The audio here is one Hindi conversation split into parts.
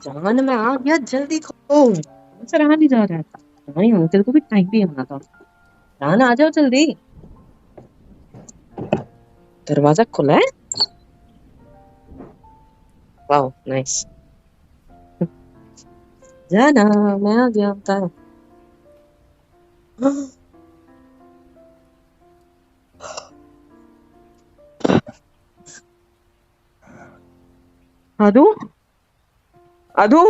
जान मैं आ गया, जल्दी खोलो। मुझसे रहा नहीं जा रहा था। नहीं अंकल को भी टाइम भी आना था। जान आ जाओ जल्दी। दरवाजा खुला है। Wow nice. जाना मैं आ गया अंकल। आदू आदू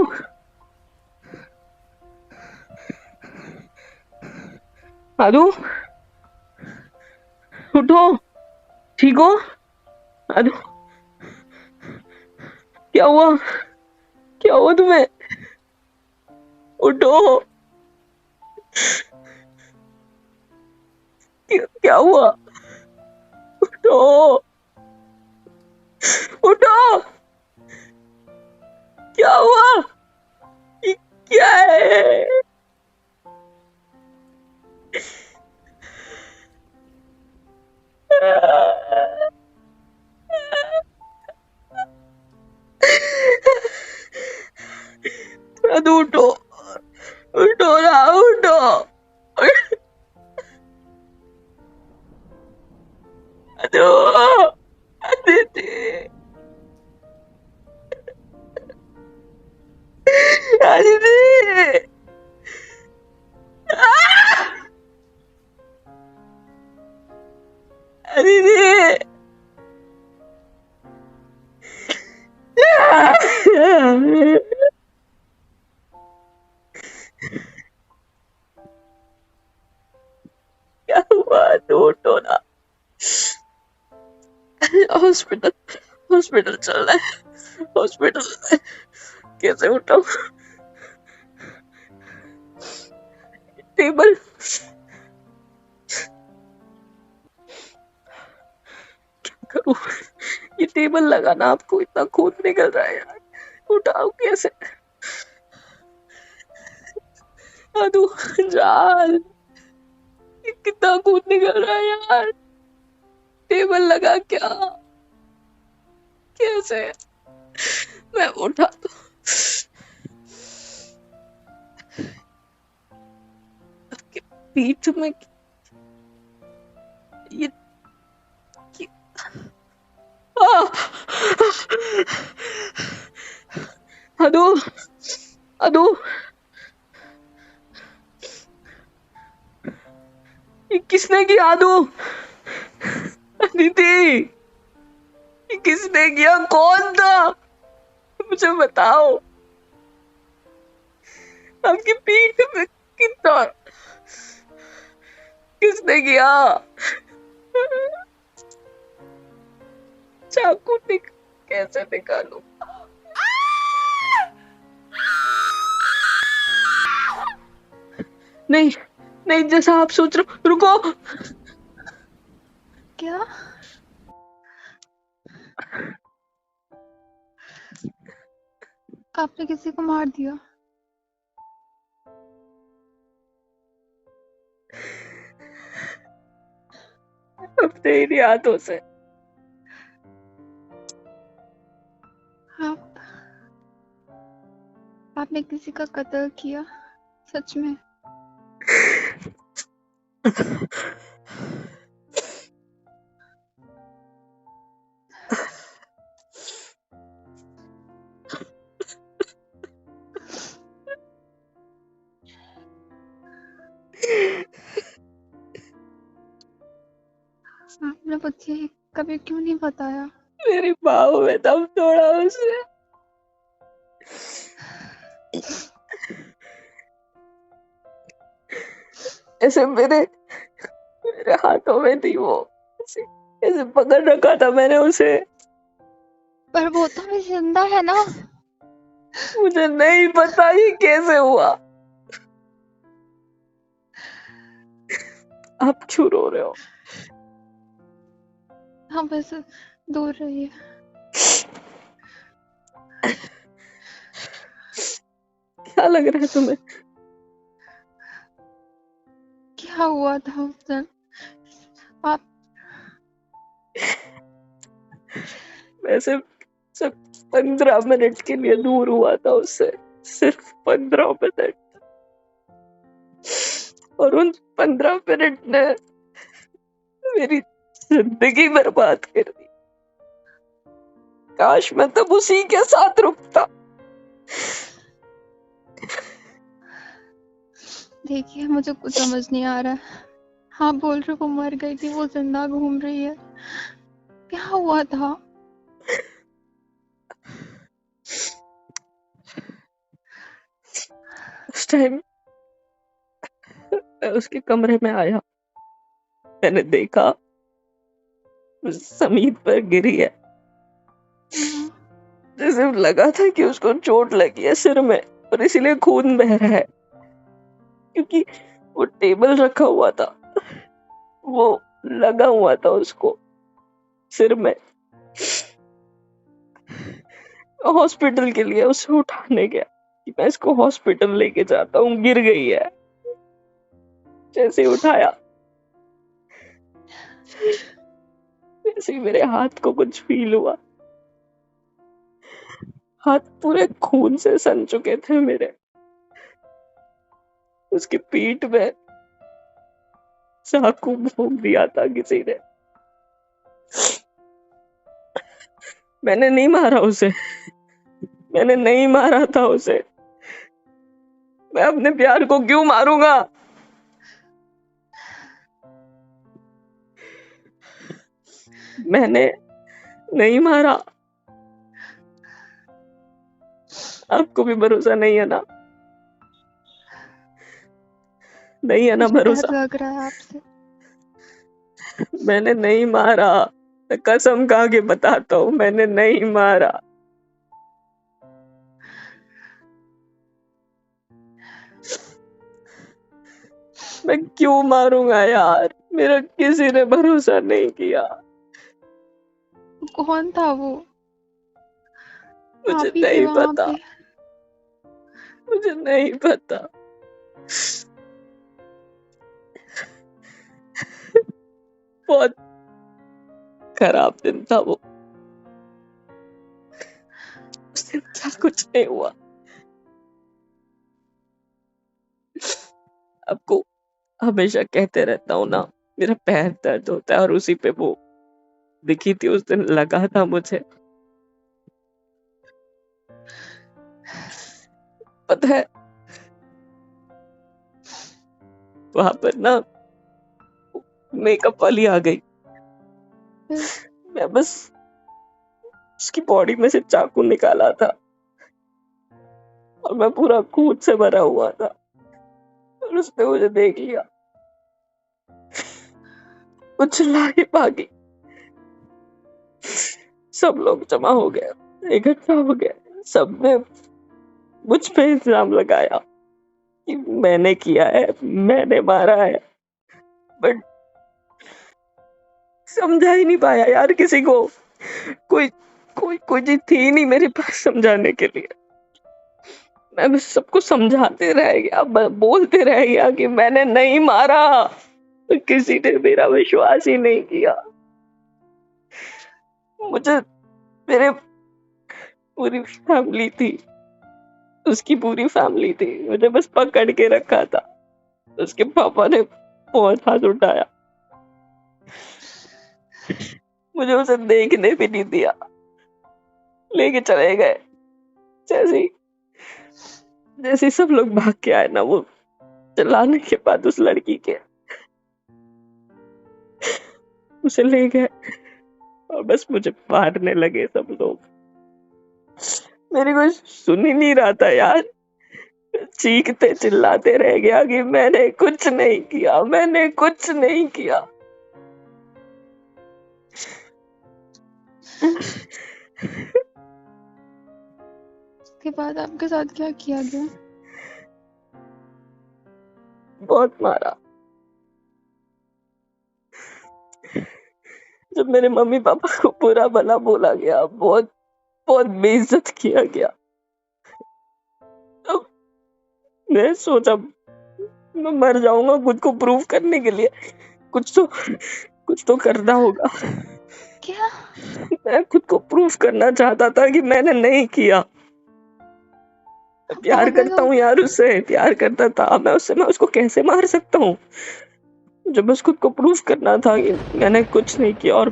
आदू उठो। ठीक हो आदू? क्या हुआ? क्या हुआ तुम्हें? उठो। क्या हुआ? उठो उठो। क्या हुआ? ये क्या है? आदू उठो। उठो ना उठो। आदू अदिति अदिति अदिति क्या हुआ? आदू उठो ना। हॉस्पिटल हॉस्पिटल चलना है। हॉस्पिटल कैसे उठाऊं? टेबल करूं? ये टेबल लगाना, आपको इतना खून निकल रहा है यार। उठाओ कैसे? आदू जान, ये कितना खून निकल रहा है यार। टेबल लगा क्या? कैसे मैं उठा तो? आपके पीठ में ये आदू आदू ये किसने किया? आदू अदिति ये किसने किया? कौन था? मुझे बताओ। आपकी पीठ में कितना किसने किया? चाकू कैसे निकालू? नहीं नहीं, जैसा आप सोच रहे हो। रुको। क्या? आपने किसी को मार दिया? अपने ही हाथों से। आपने किसी का कत्ल किया? सच में? आपने मुझे कभी क्यों नहीं बताया? मेरी बाहों में दम तोड़ा उसने। ऐसे मेरे हाथों में थी वो। ऐसे पकड़ रखा था मैंने उसे। पर वो तो अभी जिंदा है ना? मुझे नहीं पता ये कैसे हुआ। आप क्यों रो रहे हो? हाँ बस दूर रहिए। क्या लग रहा है तुम्हें? क्या हुआ था उस दिन? आप वैसे सब 15 मिनट के लिए दूर हुआ था उससे, सिर्फ 15 मिनट, और उन 15 मिनट ने मेरी जिंदगी बर्बाद कर दी। काश मैं तब उसी के साथ रुकता। देखिए, मुझे कुछ समझ नहीं आ रहा है। आप बोल रहे हो वो मर गई थी, वो जिंदा घूम रही है, क्या हुआ था? उस टाइम मैं उसके कमरे में आया, मैंने देखा जमीन पर गिरी है, जैसे लगा था कि उसको चोट लगी है सिर में और इसीलिए खून बह रहा है, क्योंकि वो टेबल रखा हुआ था, वो लगा हुआ था उसको सिर में। हॉस्पिटल के लिए उसे उठाने गया कि मैं इसको हॉस्पिटल लेके जाता हूँ, गिर गई है। जैसे उठाया, जैसे ही मेरे हाथ को कुछ फील हुआ, हाथ पूरे खून से सन चुके थे मेरे। उसकी पीठ में चाकू भोंक दिया था किसी ने। मैंने नहीं मारा उसे, मैंने नहीं मारा था उसे। मैं अपने प्यार को क्यों मारूंगा? मैंने नहीं मारा। आपको भी भरोसा नहीं है ना? नहीं है ना मुझे डर भरोसा? लग रहा है आपसे। मैंने नहीं मारा, मैं कसम खा के बताता हूँ, मैंने नहीं मारा। मैं क्यों मारूंगा यार? मेरा किसी ने भरोसा नहीं किया। कौन था वो? मुझे आप ही थे नहीं वहां पता, पे? मुझे नहीं पता। बहुत खराब दिन था वो। उस दिन क्या कुछ नहीं हुआ। आपको हमेशा कहते रहता हूँ ना, मेरा पैर दर्द होता है, और उसी पे वो दिखी थी उस दिन, लगा था मुझे। पता है, वहां पर ना मेकअप वाली आ गई। मैं बस उसकी बॉडी में से चाकू निकाला था और मैं पूरा खून से भरा हुआ था, और उसने मुझे देख लिया। वो चिल्ला के भागी। सब लोग जमा हो गए, इकट्ठा हो गए। सबने मुझ पे इल्जाम लगाया कि मैंने किया है, मैंने मारा है, बट समझा ही नहीं पाया यार किसी को। कोई कोई कोई चीज थी नहीं मेरे पास समझाने के लिए। मैं बस सबको समझाते रह गया, बोलते रह गया कि मैंने नहीं मारा, तो किसी ने मेरा विश्वास ही नहीं किया। मुझे, मेरे पूरी फैमिली थी, उसकी पूरी फैमिली थी, मुझे बस पकड़ के रखा था। उसके पापा ने बहुत हाथ उठाया, मुझे उसे देखने भी नहीं दिया, लेके चले गए। जैसे जैसे सब लोग भाग के आए ना, वो चिल्लाने के बाद उस लड़की के, उसे ले गए और बस मुझे मारने लगे सब लोग। मेरी कोई सुन ही नहीं रहा था यार। चीखते चिल्लाते रह गया कि मैंने कुछ नहीं किया, मैंने कुछ नहीं किया। उसके बाद आपके साथ क्या किया गया? बहुत मारा। जब मेरे मम्मी पापा को बुरा भला बोला गया, बहुत बहुत बेइज्जत किया गया, तब मैं सोचा मैं मर जाऊंगा खुद को प्रूव करने के लिए। कुछ तो करना होगा। क्या? मैं खुद को प्रूफ करना चाहता था कि मैंने नहीं किया। मैं आप प्यार पागल करता हो हूँ क्या? यार, उससे प्यार करता था मैं उससे। मैं उसको कैसे मार सकता हूँ? जब बस खुद को प्रूफ करना था कि मैंने कुछ नहीं किया, और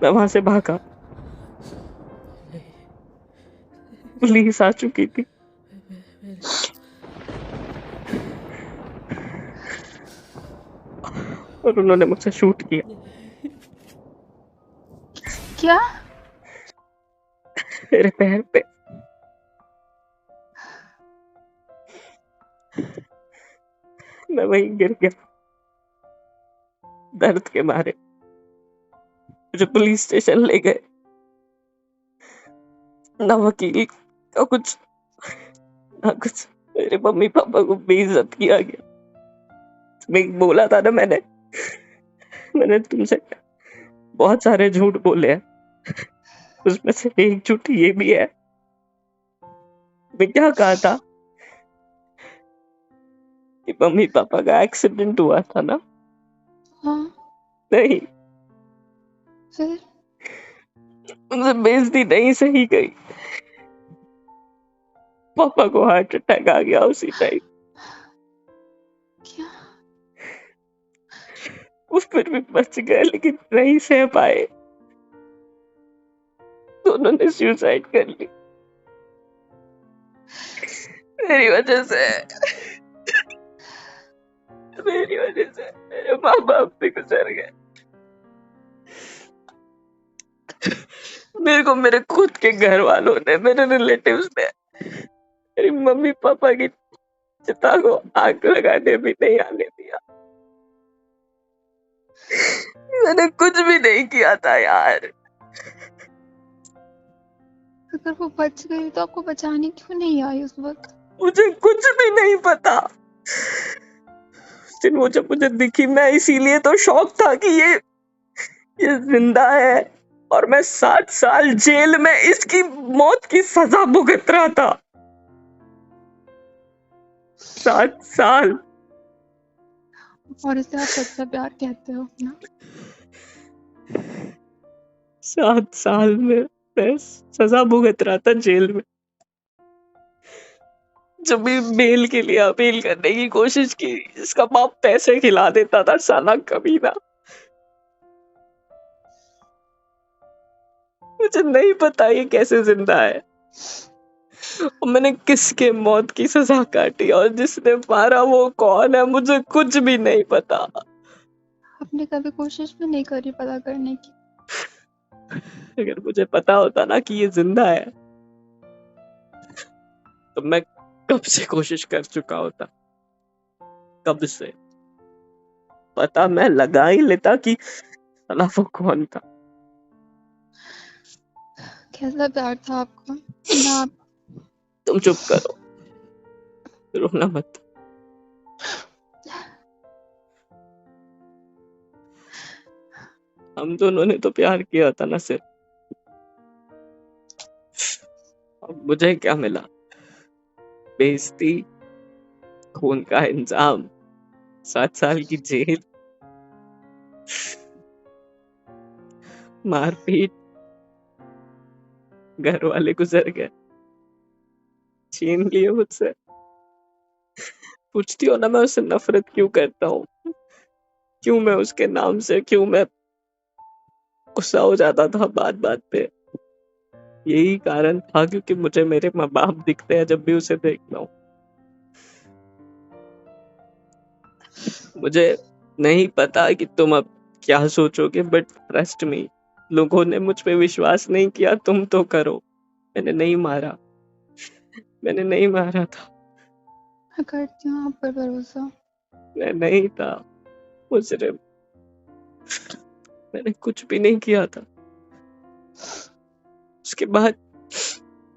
मैं वहां से भागा। पुलिस आ चुकी थी। और उन्होंने मुझसे शूट किया क्या? मेरे पैर पे। मैं वहीं गिर गया दर्द के मारे। मुझे पुलिस स्टेशन ले गए। ना वकील का कुछ, ना कुछ। मेरे मम्मी पापा को बेइज्जत किया गया। मैं बोला था ना, मैंने मैंने तुमसे बहुत सारे झूठ बोले हैं, उसमें से एक झूठ ये भी है। मैं क्या कहा था कि मम्मी पापा का एक्सीडेंट हुआ था ना? हाँ, नहीं, फिर? उनसे बेइज्जती नहीं सही गई। पापा को हार्ट अटैक आ गया उसी टाइम। क्या? वो फिर भी बच गए, लेकिन नहीं सह पाए तो उन्होंने सुसाइड कर ली। मेरी वजह से, मेरी वजह से मेरे माँ बाप भी गुजर गए। मेरे को मेरे खुद के घर वालों ने, मेरे रिलेटिव्स ने, मेरी मम्मी पापा की चिता को आग लगाने भी नहीं आने दिया। मैंने कुछ भी नहीं किया था यार। अगर वो बच गई तो आपको बचाने क्यों नहीं आई उस वक्त? मुझे कुछ भी नहीं पता। उस दिन वो जब मुझे दिखी, मैं इसीलिए तो शौक था कि ये जिंदा है, और मैं 7 साल जेल में इसकी मौत की सजा भुगत रहा था। 7 साल। और इसे आप सच्चा प्यार कहते हो ना? 7 साल में मैं सजा भुगत रहा था जेल में। जब भी बेल के लिए अपील करने की कोशिश की, इसका बाप पैसे खिला देता था, साला कमीना। मुझे नहीं पता ये कैसे जिंदा है, और मैंने किसके मौत की सजा काटी, और जिसने मारा वो कौन है, मुझे कुछ भी नहीं पता। आपने कभी कोशिश भी नहीं करी पता करने की? अगर मुझे पता होता ना कि ये जिंदा है, तो मैं कब से कोशिश कर चुका होता। कब से पता मैं लगा ही लेता कि साला वो कौन था। कैसा प्यार था आपका ना? आप तुम चुप करो, रोना मत। हम दोनों ने तो प्यार किया था ना सिर्फ। अब मुझे क्या मिला? बेइज्जती, खून का इंजाम, 7 साल की जेल, मारपीट, घर वाले गुजर गए, छीन लिए मुझसे। पूछती हो ना मैं उससे नफरत क्यों करता हूँ, क्यों मैं उसके नाम से, क्यों मैं गुस्सा हो जाता था बात बात पे? यही कारण था, क्योंकि मुझे मेरे माँ बाप दिखते हैं जब भी उसे देखता हूँ। मुझे नहीं पता कि तुम अब क्या सोचोगे, बट ट्रस्ट मी, लोगों ने मुझ पे विश्वास नहीं किया, तुम तो करो। मैंने नहीं मारा, मैंने नहीं मारा था। मैं करती हूँ आप पर भरोसा। मैं नहीं था, वो सिर्फ, मैंने कुछ भी नहीं किया था। उसके बाद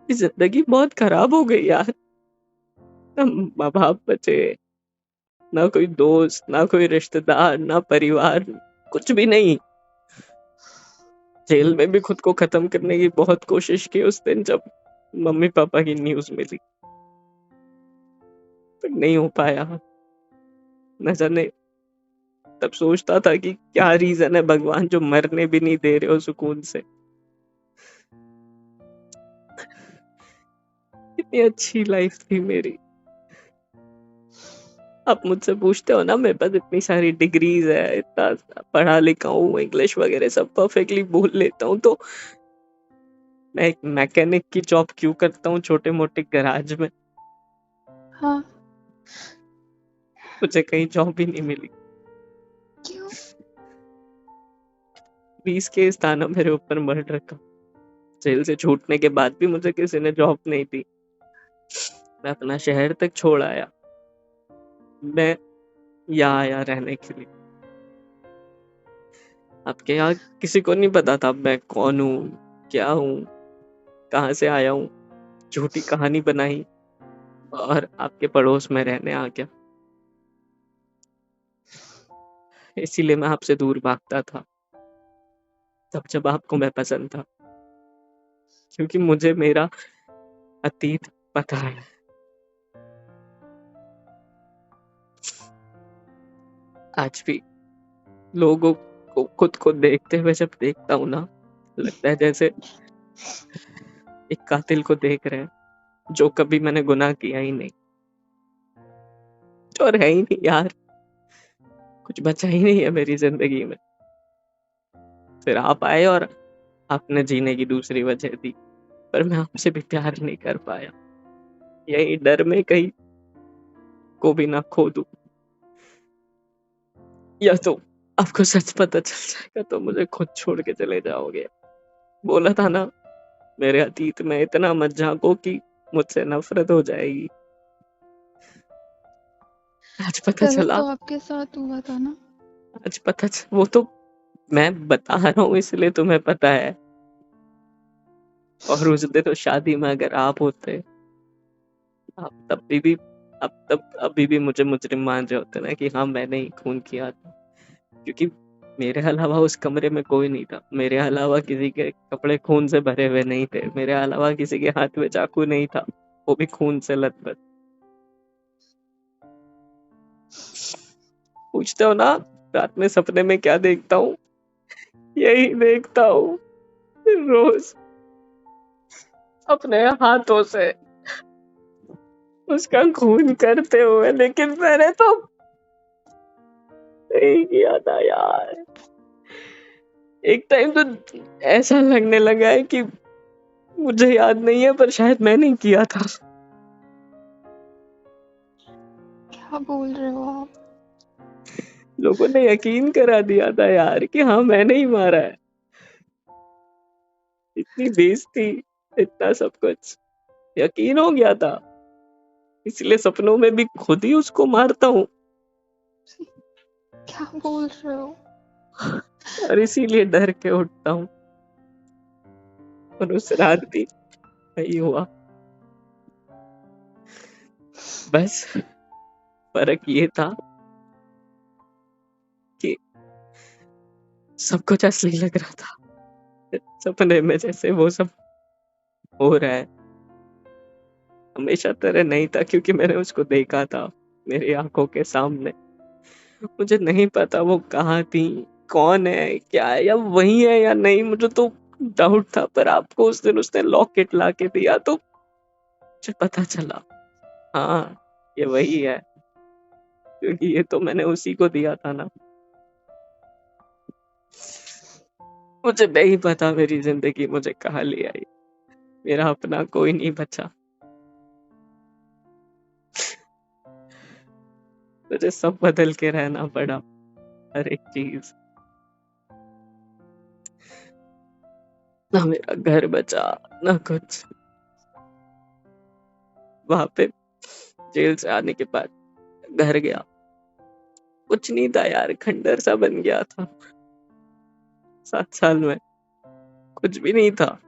ये जिंदगी बहुत खराब हो गई यार। ना माँ बाप बचे, ना कोई दोस्त, ना कोई रिश्तेदार, ना परिवार, कुछ भी नहीं। जेल में भी खुद को खत्म करने की बहुत कोशिश की उस दिन, जब मम्मी पापा की न्यूज मिली, पर नहीं हो पाया। न जाने तब सोचता था कि क्या रीजन है भगवान जो मरने भी नहीं दे रहे हो सुकून से। कितनी अच्छी लाइफ थी मेरी। आप मुझसे पूछते हो ना मेरे पास इतनी सारी डिग्रीज है, इतना पढ़ा लिखा हूँ, इंग्लिश वगैरह सब परफेक्टली बोल लेता हूँ, तो मैं एक मैकेनिक की जॉब क्यों करता हूँ छोटे मोटे गैराज में? हाँ, मुझे कहीं जॉब ही नहीं मिली। क्यों? 20 केस था ना मेरे ऊपर मर्डर का। जेल से छूटने के बाद भी मुझे किसी ने जॉब नहीं दी। मैं अपना शहर तक छोड़ आया, मैं यहाँ आया रहने के लिए। आपके यहाँ किसी को नहीं पता था मैं कौन हूँ, क्या हूँ, कहाँ से आया हूँ। झूठी कहानी बनाई और आपके पड़ोस में रहने आ गया। इसीलिए मैं आपसे दूर भागता था तब जब आपको मैं पसंद था, क्योंकि मुझे मेरा अतीत पता है। आज भी लोगों को खुद को देखते हुए जब देखता हूँ ना, लगता है जैसे एक कातिल को देख रहे हैं जो कभी मैंने गुनाह किया ही नहीं, और है ही नहीं यार, कुछ बचा ही नहीं है मेरी जिंदगी में। फिर आप आए और आपने जीने की दूसरी वजह दी, पर मैं आपसे भी प्यार नहीं कर पाया, यही डर में कहीं को भी ना खो दूं, या तो आपको सच पता चल जाएगा तो मुझे खुद छोड़ के चले जाओगे। बोला था ना मेरे अतीत में इतना मत झांको कि मुझसे नफरत हो जाएगी। आज पता गलत चला, तो आपके साथ हुआ था ना। आज पता वो तो मैं बता रहा हूँ इसलिए तुम्हें पता है। और उस दिन तो शादी में अगर आप होते, आप तब अभी भी मुझे मुजरिम मान रहे होते ना कि हाँ मैंने ही खून किया था, क्योंकि मेरे अलावा उस कमरे में कोई नहीं था। मेरे अलावा किसी के कपड़े खून से भरे हुए नहीं थे, मेरे अलावा किसी के हाथ में चाकू नहीं था, वो भी खून से लथपथ। पूछते हो ना रात में सपने में क्या देखता हूँ, यही देखता हूँ रोज अपने हाथों से उसका खून करते हुए, लेकिन मैंने तो नहीं किया था यार। एक टाइम तो ऐसा लगने लगा है कि मुझे याद नहीं है पर शायद मैंने ही किया था। क्या बोल रहे हो आप? लोगों ने यकीन करा दिया था यार कि हाँ मैंने ही मारा है। इतनी बेइज्जती, इतना सब कुछ यकीन हो गया था, इसलिए सपनों में भी खुद ही उसको मारता हूँ। क्या बोल रहे हो? और इसीलिए डर के उठता हूँ। और उस रात भी वही हुआ। बस फर्क ये था कि सब कुछ असली लग रहा था, सपने में जैसे वो सब हो रहा है हमेशा तरह नहीं था, क्योंकि मैंने उसको देखा था मेरी आंखों के सामने। मुझे नहीं पता वो कहाँ थी, कौन है, क्या है, या वही है या नहीं, मुझे तो डाउट था। पर आपको उस दिन उसने लॉकेट ला के दिया तो मुझे पता चला हाँ ये वही है, क्योंकि ये तो मैंने उसी को दिया था ना। मुझे नहीं पता मेरी जिंदगी मुझे कहाँ ले आई, मेरा अपना कोई नहीं बचा। मुझे सब बदल के रहना पड़ा, हर एक चीज। ना मेरा घर बचा, ना कुछ। वहां पे जेल से आने के बाद घर गया, कुछ नहीं था यार, खंडर सा बन गया था। 7 साल में कुछ भी नहीं था,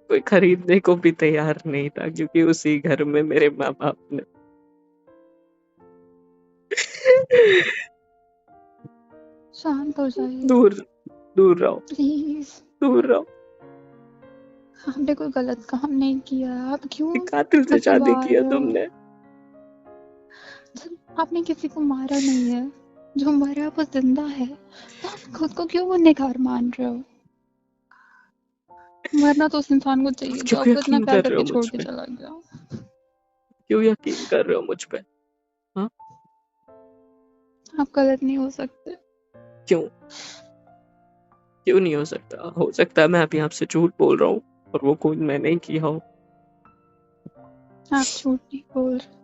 कोई खरीदने को भी तैयार नहीं था, क्योंकि उसी घर में मेरे माँ बाप ने शांत हो जाइए दूर दूर रहो, प्लीज। दूर रहो। आपने कोई गलत काम नहीं किया, आप क्यों एक कातिल से शादी छुपा किया रहे हो? तुमने। आपने किसी को मारा नहीं है, जो मरा वो जिंदा है, तो आप खुद को क्यों गुनहगार मान रहे हो? मरना तो उस इंसान को चाहिए जो क्यों आपको इतना यकीन प्यार कर रहे हो करके मुझ छोड़ के पे? चला गया। क्यों यकीन कर रहे हो मुझ पे? हाँ? आप गलत नहीं हो सकते। क्यों? क्यों नहीं हो सकता? हो सकता है मैं अभी आपसे झूठ बोल रहा हूँ और वो कोई मैं नहीं किया हो। आप झूठ नहीं बोल रहे।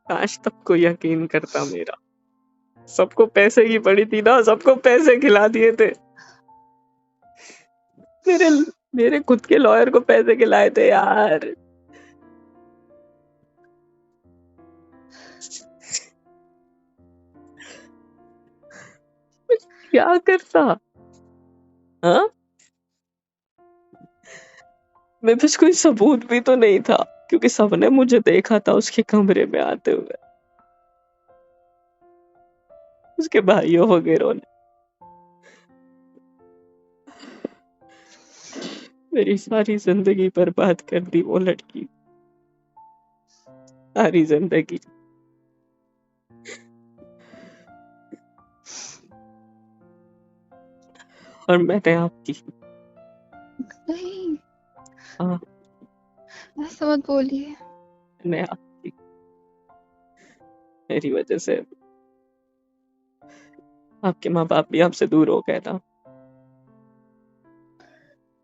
काश तब कोई यकीन करता मेरा। सबको पैसे की पड़ी थी ना, सबको पैसे खिला दिए थे। मेरे मेरे खुद के लॉयर को पैसे खिलाए थे यार। क्या करता? हाँ? मेरे पास कोई सबूत भी तो नहीं था, क्योंकि सबने मुझे देखा था उसके कमरे में आते हुए, उसके भाइयों वगैरह ने। मेरी सारी जिंदगी बर्बाद कर दी वो लड़की, सारी जिंदगी। और मैंने आपकी। नहीं, हाँ, ऐसा मत बोलिए। मैंने आपकी, मेरी वजह से आपके माँ बाप भी आपसे दूर हो गए ना।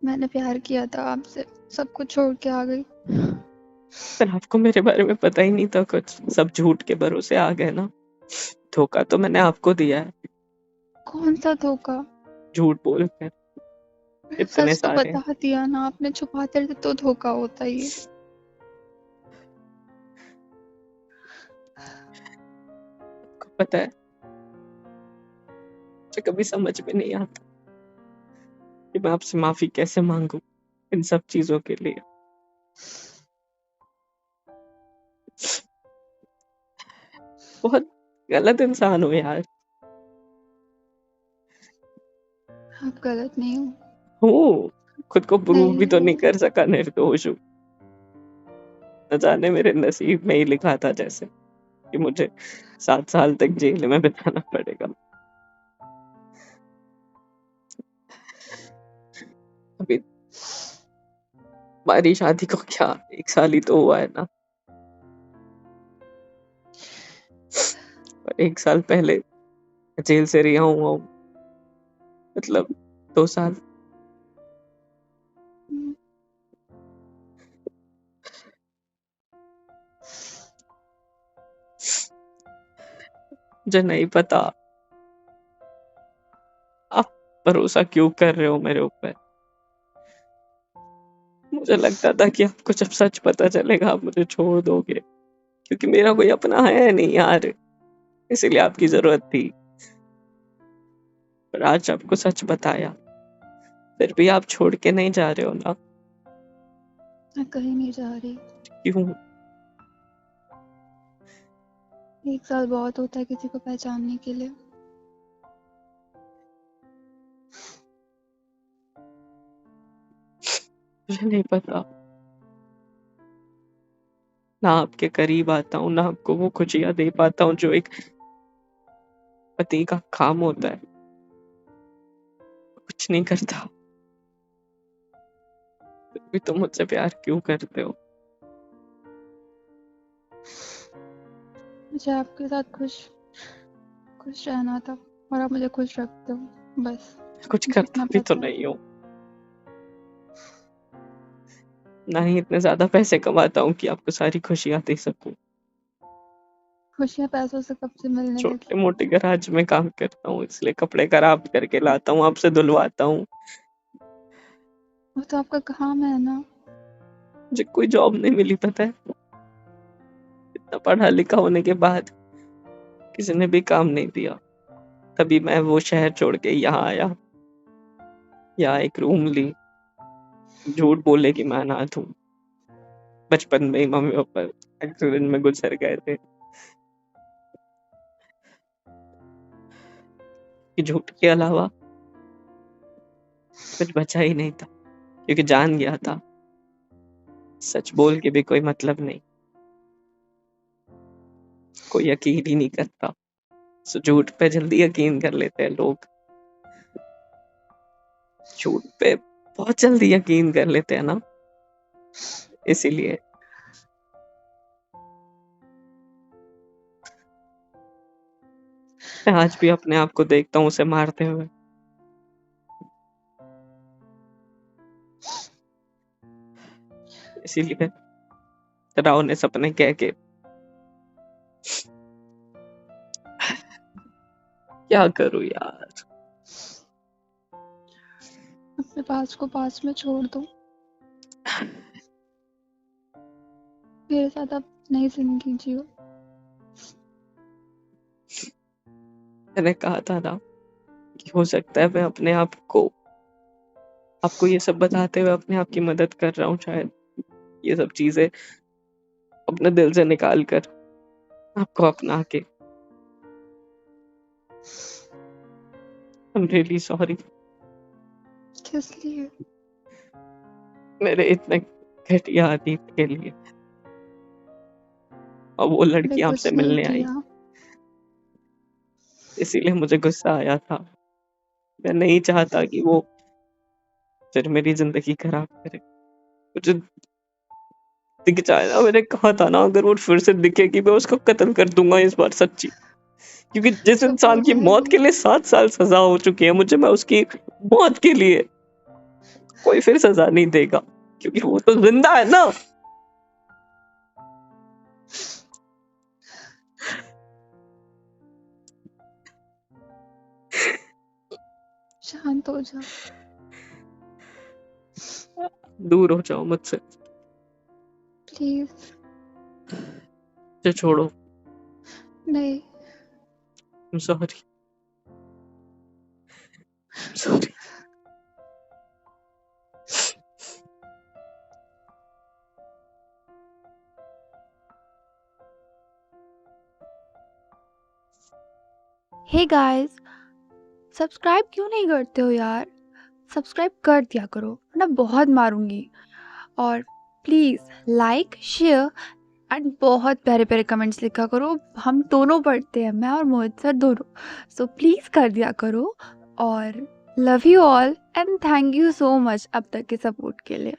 मैंने प्यार किया था आपसे, सब कुछ छोड़ के आ गई। पर आपको मेरे बारे में पता ही नहीं था कुछ, सब झूठ के भरोसे आ गए ना। धोखा तो मैंने आपको दिया है, कौन सा धोखा? झूठ बोल कर। इतने सच तो सारे। बता दिया ना आपने, छुपाते रहे तो धोखा होता ही है। आपको पता है, मुझे कभी समझ में नहीं आता कि मैं आपसे माफी कैसे मांगू इन सब चीजों के लिए। बहुत गलत इंसान हूँ यार। आप गलत नहीं हो। हूँ, खुद को प्रूव भी नहीं तो हो। नहीं कर सका, निर्दोष हूँ। न जाने मेरे नसीब में ही लिखा था जैसे कि मुझे 7 साल तक जेल में बिताना पड़ेगा। अभी हमारी शादी को क्या 1 साल ही तो हुआ है ना। और 1 साल पहले जेल से रिहा हुआ हूँ, मतलब 2 साल। हम्म, मुझे नहीं पता आप भरोसा क्यों कर रहे हो मेरे ऊपर। मुझे लगता था कि आपको जब सच पता चलेगा आप मुझे छोड़ दोगे, क्योंकि मेरा कोई अपना है नहीं यार, इसीलिए आपकी जरूरत थी। पर आज आपको सच बताया, फिर भी आप छोड़ के नहीं जा रहे हो ना। मैं कहीं नहीं जा रही। क्यों? 1 साल बहुत होता है किसी को पहचानने के लिए। मुझे नहीं पता, ना आपके करीब आता हूँ, ना आपको वो खुशियां दे पाता हूँ जो एक पति का काम होता है। कुछ नहीं करता, फिर भी तुम मुझसे प्यार क्यों करते हो? मुझे आपके साथ खुश खुश रहना था, और आप मुझे खुश रखते हो, बस कुछ मुझे करता इतना भी तो पता है। नहीं हूँ, ना ही इतने ज्यादा पैसे कमाता हूँ कि आपको सारी खुशियां दे सकूं। खुशियाँ पैसों से कब से मिलने छोटे लगी? मोटे गैराज में काम करता हूँ, इसलिए कपड़े खराब करके लाता हूँ, आपसे धुलवाता हूँ। वो तो आपका काम है ना। मुझे कोई जॉब नहीं मिली, पता है, इतना पढ़ा लिखा होने के बाद किसी ने भी काम नहीं दिया। तभी मैं वो शहर छोड़ के यहाँ आया, यहाँ एक रूम ली, झूठ बोले कि मैं अनाथ हूँ। बचपन में ही मम्मी पापा एक्सीडेंट में गुजर गए थे, कि झूठ के अलावा कुछ बचा ही नहीं था, क्योंकि जान गया था सच बोल के भी कोई मतलब नहीं। कोई यकीन ही नहीं करता। झूठ पे जल्दी यकीन कर लेते हैं लोग, झूठ पे बहुत जल्दी यकीन कर लेते हैं ना, इसीलिए। मैं आज भी अपने आप को देखता हूँ उसे मारते हुए। इसीलिए डरावने सपने कह के क्या करूं यार। अपने पास को पास में छोड़ दो, मेरे साथ अब नई जिंदगी जियो। मैंने कहा था ना कि हो सकता है मैं अपने आप को, आपको ये सब बताते हुए अपने आप की मदद कर रहा हूँ, शायद ये सब चीजें अपने दिल से निकाल कर आपको अपना के। I am really sorry. किस लिए? मेरे इतने घटिया अतीत के लिए। और वो लड़की मैंने आपसे कुछ नहीं मिलने आई, किया। इसीलिए मुझे गुस्सा आया था। मैं नहीं चाहता कि वो फिर मेरी जिंदगी खराब करे। मुझे दिख जाए ना, मैंने कहा था ना, अगर वो फिर से दिखेगी मैं उसको कत्ल कर दूंगा इस बार, सच्ची। क्योंकि जिस चुप हो इंसान की जाए मौत वो। के लिए 7 साल सजा हो चुकी है मुझे, मैं उसकी मौत के लिए कोई फिर सजा नहीं देगा, क्योंकि वो तो जिंदा है ना। शांत हो जा। दूर हो जाओ मुझसे, प्लीज। मुझे छोड़ो। नहीं। I'm sorry. I'm sorry. Hey guys, subscribe क्यों नहीं करते हो यार? सब्सक्राइब कर दिया करो, वरना बहुत मारूंगी। और प्लीज लाइक, शेयर एंड बहुत प्यारे प्यारे कमेंट्स लिखा करो। हम दोनों पढ़ते हैं, मैं और मोहित सर दोनों। सो प्लीज कर दिया करो। और love you all and thank you so much अब तक के सपोर्ट के लिए।